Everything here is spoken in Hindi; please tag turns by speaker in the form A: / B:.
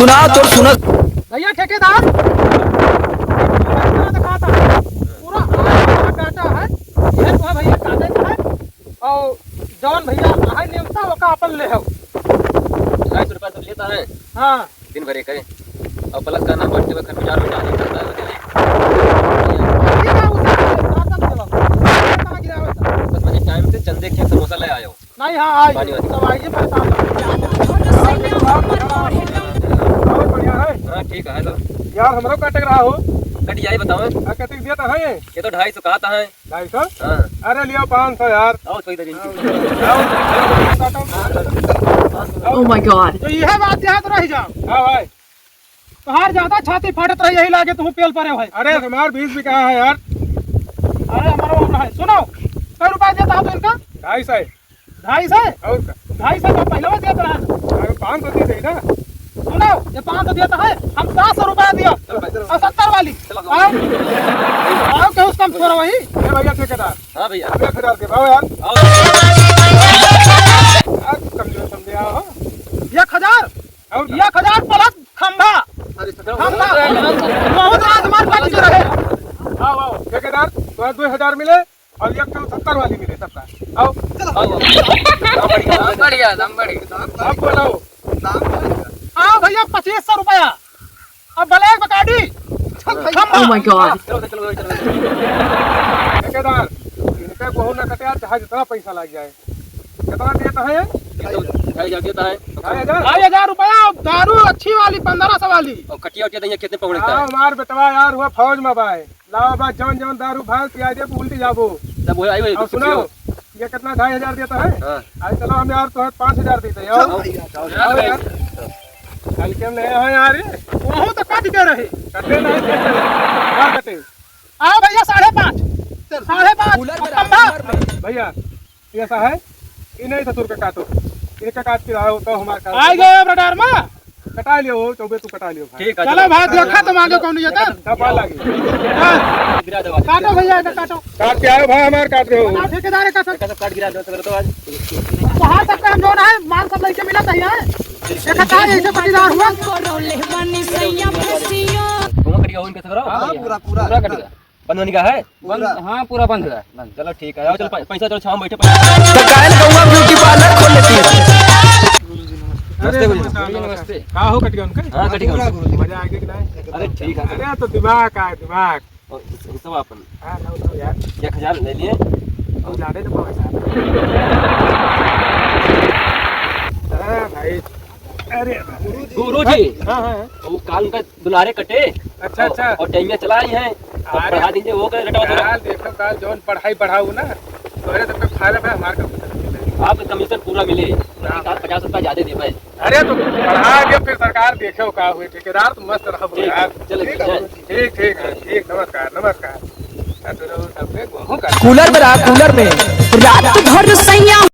A: सुना तो सुना
B: भैया ठेकेदार दिखाता पूरा डाटा है, ये तो है भैया काटे का है और जौन भैया है नियमता ओका अपन ले हो
C: 250 रुपया तो लेता है
B: हाँ
C: दिन भर के और प्लस का नाम बढ़ते हुए खर्चा में डाल करता है बस मैंने टाइम से चंदे के समोसा ले आया हूँ
B: नहीं हाँ आई सब आइए परेशान
C: हाँ ठीक है तो
B: यार हमरो काटे रहा हो
C: कट जाए बताओ
B: कटे दिया था है
C: ये तो 250 कहता है
B: 250
C: हाँ
B: अरे लियो 500 यार
C: आओ कोई दे
D: Oh my god.
B: तो यह बात यहाँ तो रह जाओ हाँ भाई बाहर ज्यादा छाती फाटत रही यही लागे तुम पेल परे भाई अरे हमार 20 भी कहा है यार अरे हमारा वो है सुनो कई रुपया देता हो तो इनका 250 250 और 250 तो पहले दिया था 500 दे दे ना सुनो ये 500 देता है हम 700 रुपया दियो और 70 वाली आओ क्या उसका छोड़ा वही ये भैया ठेकेदार
C: हाँ भैया
B: 1000 के भाव यार
C: आओ
B: कमजोर समझे आओ 1000 और 1000 प्लस खंभा बहुत आसमान पार्टी के रहे आओ ठेकेदार तो 2000 मिले और 170 वाली मिले सबका आओ
C: बढ़िया दाम बढ़िया
B: आप बोलो आओ भैया 2500 रुपया अब black Bacardi
D: Oh my god.
C: चलो
B: ठेकेदार इनका बहु ना कटे चाहे जितना पैसा लग जाए कितना देता है
C: 2,500 देता है
B: 2,000 रुपया दारू अच्छी वाली 1500 वाली
C: और कटिया उटिया नहीं कितने पकड़ता है
B: हमार बेटवा यार हुआ फौज में बाय लाओ बा जौन जौन दारू भाग पिया दे उल्टी जाबो
C: सब वो आई
B: और सुनो ये कितना 2,500 देता है
C: हां
B: आज चलो हम यार तो 5,000 देते हैं आओ यार कल के ले हैं यार वहां तो काट के रहे कटे नहीं यार कटे आओ भैया 5.5 भैया ऐसा है ये नहीं ससुर का काटो इनका काट के आओ तो हमारा आ गए ब्रदर में कटा लियो तो तू कटा लियो
C: ठीक है
B: चलो भाई देखा तुम आगे कौन जाता दबा लगी
C: गिरा दो
B: काटो भैया इधर काटो काट के आयो भाई हमार काट रहे हो ठेकेदार का
C: सब काट गिरा दो तो आज
B: वहां तक हम जोन है माल सब लेके मिला था यार एक था ऐसे पटीदार हुआ
C: तुम कटिया उनके करो हां पूरा कट गया बंद होने का है बंद हां पूरा बंद है चलो ठीक है आओ चलो पैसा चलो शाम बैठे
A: कायल गौवा ब्यूटी पार्लर खोल लेती है।
C: नमस्ते गुरुजी नमस्ते
B: का हो कटिया उनका
C: हां कटिया
B: मजा आ गया कि नहीं
C: अरे ठीक है
B: अरे तो दिमाग का दिमाग
C: सब अपन
B: हां लो यार
C: 1000 ले लिए
B: और ज्यादा तो पैसा हां भाई अरे
C: गुरुजी
B: हां हां
C: वो काल का दुलारे कटे
B: अच्छा अच्छा
C: और टाइमियां चलाई हैं और पढ़ा दीजिए वो कर रटा
B: काल देखो काल जोन पढ़ाई बढ़ाऊ ना तोरे सब पे फायदा है हमार का
C: आपका कमीशन पूरा मिले 50 रुपया ज्यादा दे पाए
B: अरे तो बढ़ा के फिर सरकार देखो का हुए ठेकेदार तो मस्त रहो यार
C: चलो
B: ठीक ठीक नमस्कार नमस्कार
D: कूलर में रहा कूलर में रात भर सैया